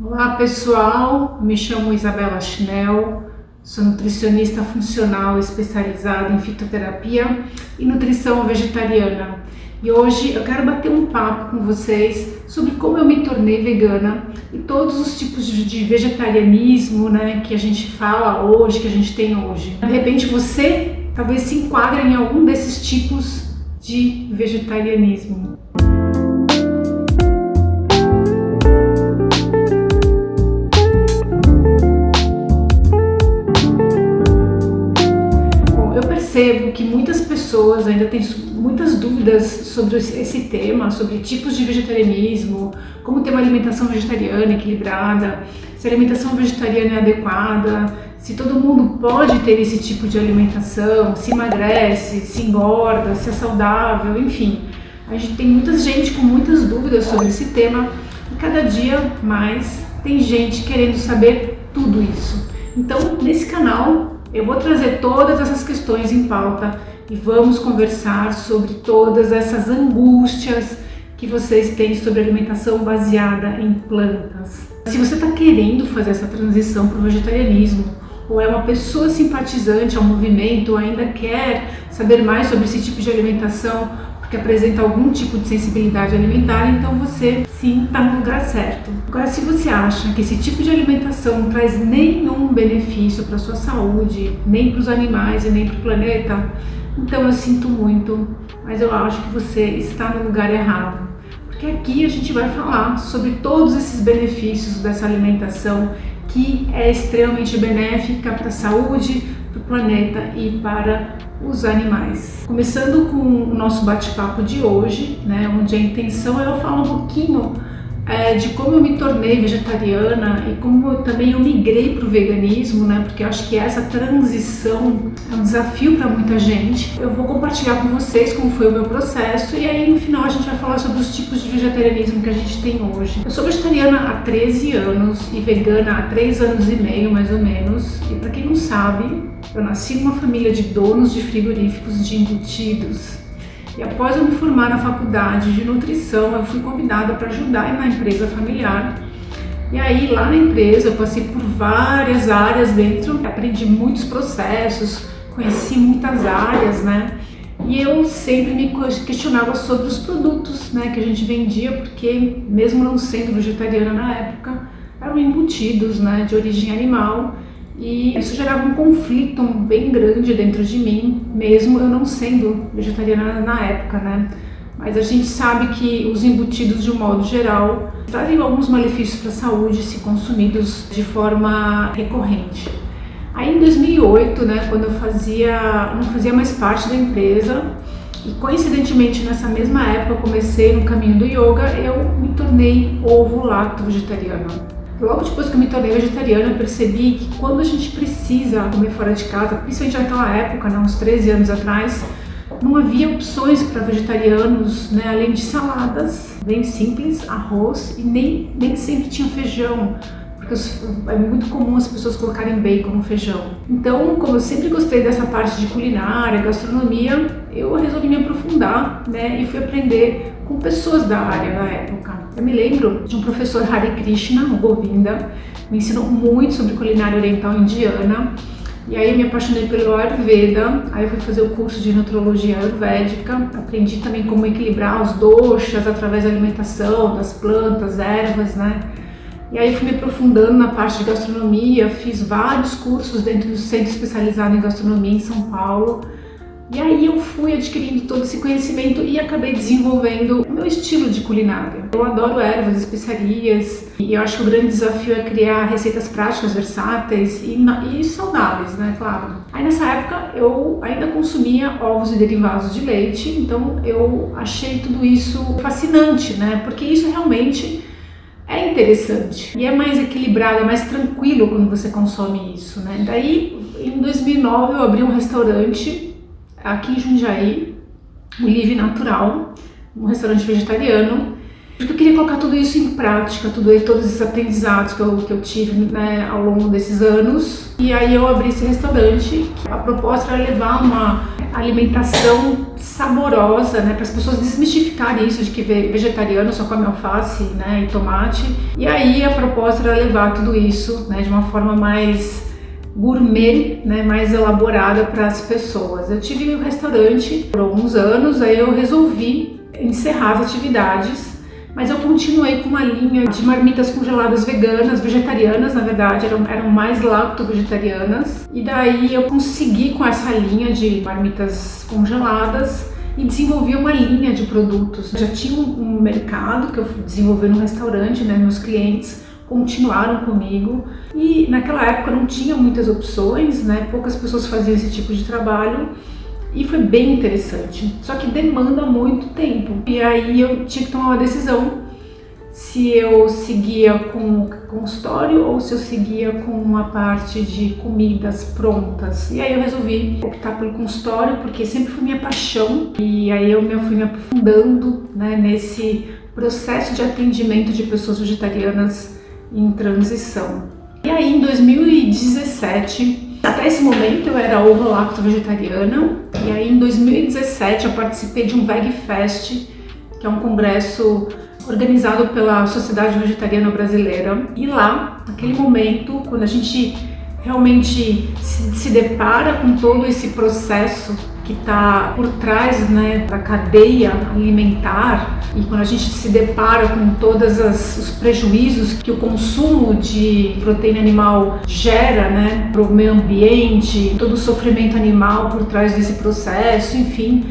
Olá pessoal, me chamo Isabela Schnell, sou nutricionista funcional especializada em fitoterapia e nutrição vegetariana. E hoje eu quero bater um papo com vocês sobre como eu me tornei vegana e todos os tipos de vegetarianismo, que a gente fala hoje, que a gente tem hoje. De repente você talvez se enquadre em algum desses tipos de vegetarianismo. Eu percebo que muitas pessoas ainda têm muitas dúvidas sobre esse tema, sobre tipos de vegetarianismo, como ter uma alimentação vegetariana equilibrada, se a alimentação vegetariana é adequada, se todo mundo pode ter esse tipo de alimentação, se emagrece, se engorda, se é saudável, enfim. A gente tem muita gente com muitas dúvidas sobre esse tema e cada dia mais tem gente querendo saber tudo isso. Então, nesse canal, eu vou trazer todas essas questões em pauta e vamos conversar sobre todas essas angústias que vocês têm sobre alimentação baseada em plantas. Se você está querendo fazer essa transição para o vegetarianismo, ou é uma pessoa simpatizante ao movimento, ou ainda quer saber mais sobre esse tipo de alimentação, porque apresenta algum tipo de sensibilidade alimentar, então você sim está no lugar certo. Agora, se você acha que esse tipo de alimentação não traz nenhum benefício para a sua saúde, nem para os animais e nem para o planeta, então eu sinto muito, mas eu acho que você está no lugar errado. Porque aqui a gente vai falar sobre todos esses benefícios dessa alimentação que é extremamente benéfica para a saúde, para o planeta e para os animais. Começando com o nosso bate-papo de hoje, onde a intenção é eu falar um pouquinho de como eu me tornei vegetariana e como também eu migrei para o veganismo, porque eu acho que essa transição é um desafio para muita gente. Eu vou compartilhar com vocês como foi o meu processo e aí no final a gente vai falar sobre os tipos de vegetarianismo que a gente tem hoje. Eu sou vegetariana há 13 anos e vegana há 3 anos e meio mais ou menos, e para quem não sabe, eu nasci numa família de donos de frigoríficos de embutidos. E após eu me formar na faculdade de nutrição, eu fui convidada para ajudar na empresa familiar. E aí lá na empresa eu passei por várias áreas dentro, aprendi muitos processos, conheci muitas áreas, E eu sempre me questionava sobre os produtos, que a gente vendia, porque mesmo não sendo vegetariana na época, eram embutidos, de origem animal. E isso gerava um conflito bem grande dentro de mim, mesmo eu não sendo vegetariana na época, Mas a gente sabe que os embutidos, de um modo geral, trazem alguns malefícios para a saúde se consumidos de forma recorrente. Aí em 2008, quando eu não fazia mais parte da empresa, e coincidentemente nessa mesma época eu comecei no caminho do yoga, eu me tornei ovo-lacto vegetariana. Logo depois que eu me tornei vegetariana, eu percebi que quando a gente precisa comer fora de casa, principalmente naquela época, uns 13 anos atrás, não havia opções para vegetarianos, além de saladas, bem simples, arroz, e nem sempre tinha feijão, porque é muito comum as pessoas colocarem bacon no feijão. Então, como eu sempre gostei dessa parte de culinária, gastronomia, eu resolvi me aprofundar, e fui aprender com pessoas da área na época. Eu me lembro de um professor Hare Krishna, o Govinda, me ensinou muito sobre culinária oriental indiana. E aí eu me apaixonei pelo Ayurveda, aí eu fui fazer o curso de nutrologia ayurvédica, aprendi também como equilibrar os doshas através da alimentação, das plantas, ervas, E aí fui me aprofundando na parte de gastronomia, fiz vários cursos dentro do Centro Especializado em Gastronomia em São Paulo. E aí eu fui adquirindo todo esse conhecimento e acabei desenvolvendo o meu estilo de culinária. Eu adoro ervas, especiarias e eu acho que o grande desafio é criar receitas práticas, versáteis e saudáveis, claro. Aí nessa época eu ainda consumia ovos e derivados de leite, então eu achei tudo isso fascinante, porque isso realmente é interessante e é mais equilibrado, é mais tranquilo quando você consome isso, Daí em 2009 eu abri um restaurante aqui em Jundiaí, o Live Natural, um restaurante vegetariano, Porque eu queria colocar tudo isso em prática, todos esses aprendizados que eu tive, né, ao longo desses anos. E aí eu abri esse restaurante. A proposta era levar uma alimentação saborosa, né, para as pessoas desmistificarem isso de que vegetariano só come alface, né, e tomate. E aí a proposta era levar tudo isso, né, de uma forma mais gourmet, né, mais elaborada para as pessoas. Eu tive um restaurante por alguns anos, aí eu resolvi encerrar as atividades, mas eu continuei com uma linha de marmitas congeladas veganas, vegetarianas na verdade, eram mais lacto-vegetarianas, e daí eu consegui com essa linha de marmitas congeladas e desenvolvi uma linha de produtos. Já tinha um mercado que eu desenvolvi no restaurante, né, meus clientes continuaram comigo, e naquela época não tinha muitas opções, né, poucas pessoas faziam esse tipo de trabalho. E foi bem interessante, só que demanda muito tempo. E aí eu tinha que tomar uma decisão se eu seguia com o consultório ou se eu seguia com a parte de comidas prontas. E aí eu resolvi optar pelo consultório porque sempre foi minha paixão. E aí eu fui me aprofundando, né, nesse processo de atendimento de pessoas vegetarianas em transição. E aí em 2017... Até esse momento eu era ovo-lacto-vegetariana, e aí em 2017 eu participei de um Veg Fest, que é um congresso organizado pela Sociedade Vegetariana Brasileira. E lá, naquele momento, quando a gente realmente se depara com todo esse processo que está por trás, né, da cadeia alimentar, e quando a gente se depara com todos os prejuízos que o consumo de proteína animal gera, né, para o meio ambiente, todo o sofrimento animal por trás desse processo, enfim,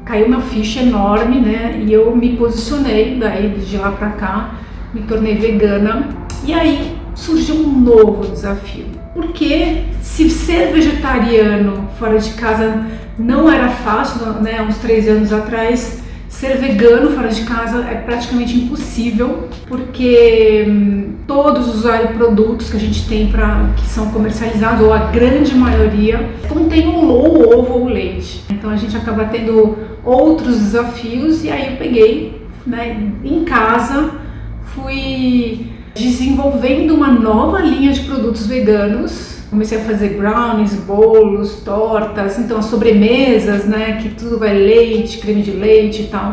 caiu uma ficha enorme, né, e eu me posicionei daí de lá para cá, me tornei vegana, e aí surgiu um novo desafio. Porque se ser vegetariano fora de casa não era fácil, né, uns 3 anos atrás, ser vegano fora de casa é praticamente impossível, porque todos os produtos que a gente tem que são comercializados, ou a grande maioria, contém ou ovo ou leite. Então a gente acaba tendo outros desafios, e aí eu peguei, né, em casa, fui desenvolvendo uma nova linha de produtos veganos. Comecei a fazer brownies, bolos, tortas, então as sobremesas, né, que tudo vai leite, creme de leite e tal,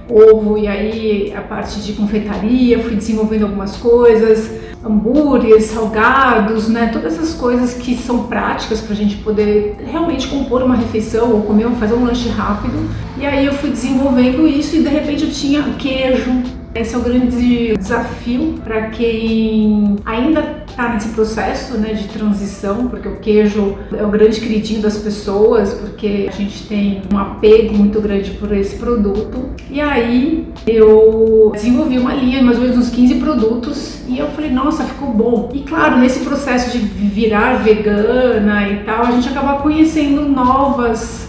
ovo, e aí a parte de confeitaria, fui desenvolvendo algumas coisas, hambúrgueres, salgados, né, todas essas coisas que são práticas para a gente poder realmente compor uma refeição ou fazer um lanche rápido. E aí eu fui desenvolvendo isso e de repente eu tinha queijo. Esse é o grande desafio para quem ainda está nesse processo, né, de transição, porque o queijo é o grande queridinho das pessoas, porque a gente tem um apego muito grande por esse produto. E aí eu desenvolvi uma linha, mais ou menos uns 15 produtos, e eu falei, nossa, ficou bom. E claro, nesse processo de virar vegana e tal, a gente acaba conhecendo novas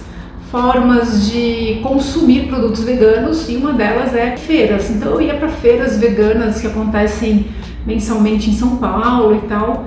formas de consumir produtos veganos, e uma delas é feiras. Então eu ia para feiras veganas que acontecem mensalmente em São Paulo e tal,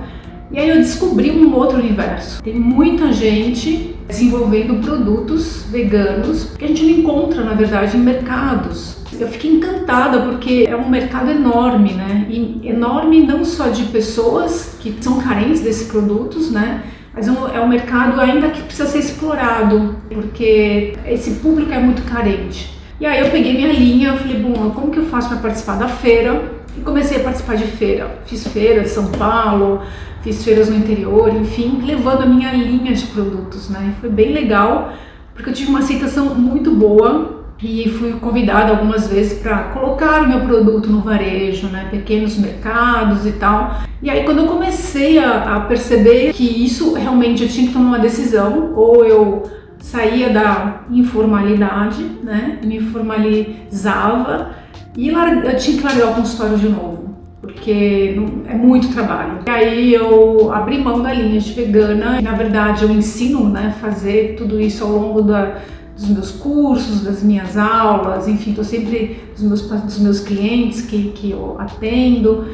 e aí eu descobri um outro universo. Tem muita gente desenvolvendo produtos veganos que a gente não encontra, na verdade, em mercados. Eu fiquei encantada porque é um mercado enorme, né? E enorme não só de pessoas que são carentes desses produtos, né? Mas é um mercado ainda que precisa ser explorado, porque esse público é muito carente. E aí eu peguei minha linha, falei, bom, como que eu faço para participar da feira? E comecei a participar de feira. Fiz feiras em São Paulo, fiz feiras no interior, enfim, levando a minha linha de produtos, né? E foi bem legal, porque eu tive uma aceitação muito boa. E fui convidada algumas vezes para colocar o meu produto no varejo, né, pequenos mercados e tal. E aí quando eu comecei a perceber que isso realmente eu tinha que tomar uma decisão, ou eu saía da informalidade, né, me formalizava, e eu tinha que largar o consultório de novo, porque é muito trabalho. E aí eu abri mão da linha de vegana, e na verdade eu ensino, né, fazer tudo isso ao longo dos meus cursos, das minhas aulas, enfim, estou sempre dos meus clientes que eu atendo.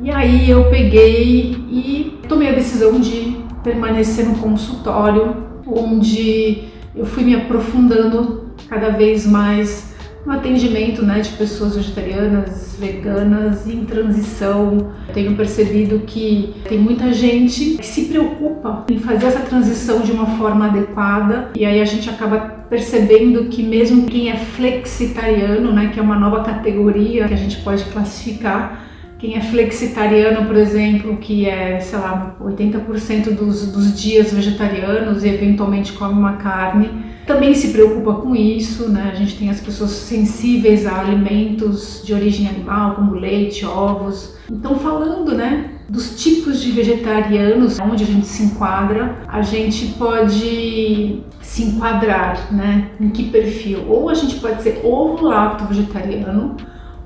E aí eu peguei e tomei a decisão de permanecer no consultório, onde eu fui me aprofundando cada vez mais no atendimento, né, de pessoas vegetarianas, veganas em transição. Eu tenho percebido que tem muita gente que se preocupa em fazer essa transição de uma forma adequada, e aí a gente acaba percebendo que mesmo quem é flexitariano, né, que é uma nova categoria que a gente pode classificar, quem é flexitariano, por exemplo, que é, sei lá, 80% dos dias vegetarianos e eventualmente come uma carne, também se preocupa com isso, né? A gente tem as pessoas sensíveis a alimentos de origem animal, como leite, ovos. Então, falando, né, dos tipos de vegetarianos, onde a gente se enquadra, a gente pode se enquadrar, né, em que perfil? Ou a gente pode ser ovo-lacto vegetariano,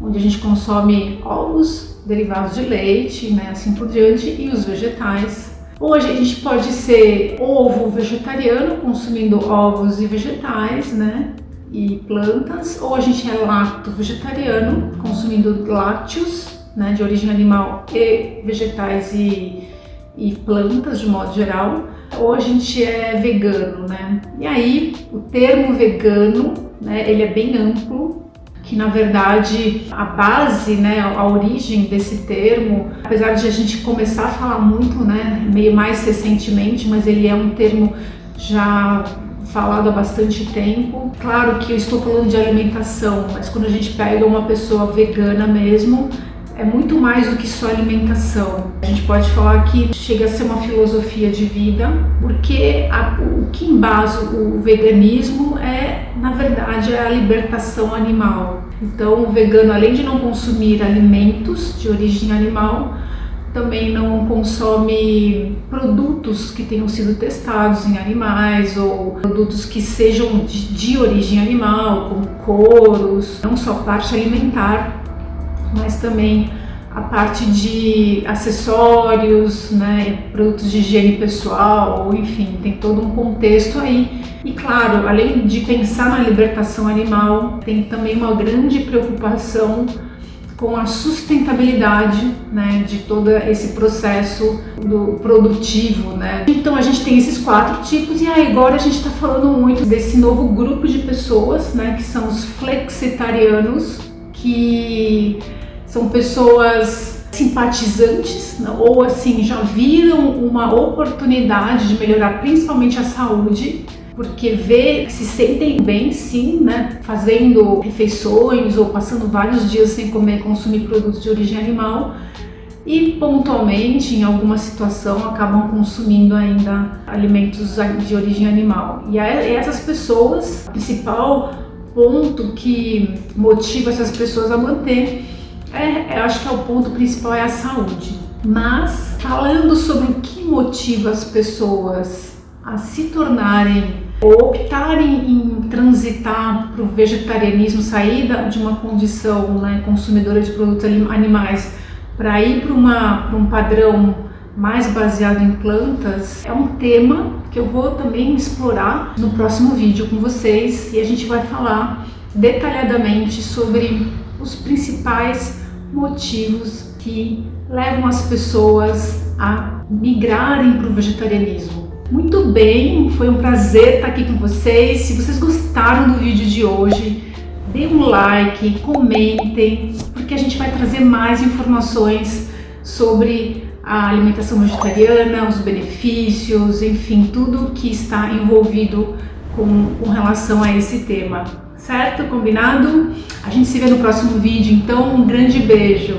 onde a gente consome ovos, derivados de leite, né, assim por diante, e os vegetais. Ou a gente pode ser ovo vegetariano, consumindo ovos e vegetais, né, e plantas, ou a gente é lacto vegetariano, consumindo lácteos, né, de origem animal e vegetais e plantas de modo geral, ou a gente é vegano, né. E aí o termo vegano, né, ele é bem amplo, que na verdade a base, né, a origem desse termo, apesar de a gente começar a falar muito, né, meio mais recentemente, mas ele é um termo já falado há bastante tempo. Claro que eu estou falando de alimentação, mas quando a gente pega uma pessoa vegana mesmo, é muito mais do que só alimentação. A gente pode falar que chega a ser uma filosofia de vida, porque o que embasa o veganismo é, na verdade, a libertação animal. Então, o vegano, além de não consumir alimentos de origem animal, também não consome produtos que tenham sido testados em animais ou produtos que sejam de origem animal, como couros, não só parte alimentar, mas também a parte de acessórios, né, produtos de higiene pessoal, enfim, tem todo um contexto aí. E claro, além de pensar na libertação animal, tem também uma grande preocupação com a sustentabilidade, né, de todo esse processo do produtivo, né. Então a gente tem esses 4 tipos, e aí agora a gente está falando muito desse novo grupo de pessoas, né, que são os flexitarianos, que são pessoas simpatizantes, ou assim, já viram uma oportunidade de melhorar principalmente a saúde, porque se sentem bem, sim, né, fazendo refeições ou passando vários dias sem comer, consumir produtos de origem animal, e pontualmente, em alguma situação, acabam consumindo ainda alimentos de origem animal. E essas pessoas, o principal ponto que motiva essas pessoas a manter, eu acho que é o ponto principal, é a saúde. Mas, falando sobre o que motiva as pessoas a se tornarem ou optarem em transitar para o vegetarianismo, sair de uma condição, né, consumidora de produtos animais para ir para um padrão mais baseado em plantas, é um tema que eu vou também explorar no próximo vídeo com vocês, e a gente vai falar detalhadamente sobre os principais motivos que levam as pessoas a migrarem para o vegetarianismo. Muito bem, foi um prazer estar aqui com vocês. Se vocês gostaram do vídeo de hoje, dê um like, comentem, porque a gente vai trazer mais informações sobre a alimentação vegetariana, os benefícios, enfim, tudo que está envolvido com relação a esse tema. Certo? Combinado? A gente se vê no próximo vídeo, então um grande beijo!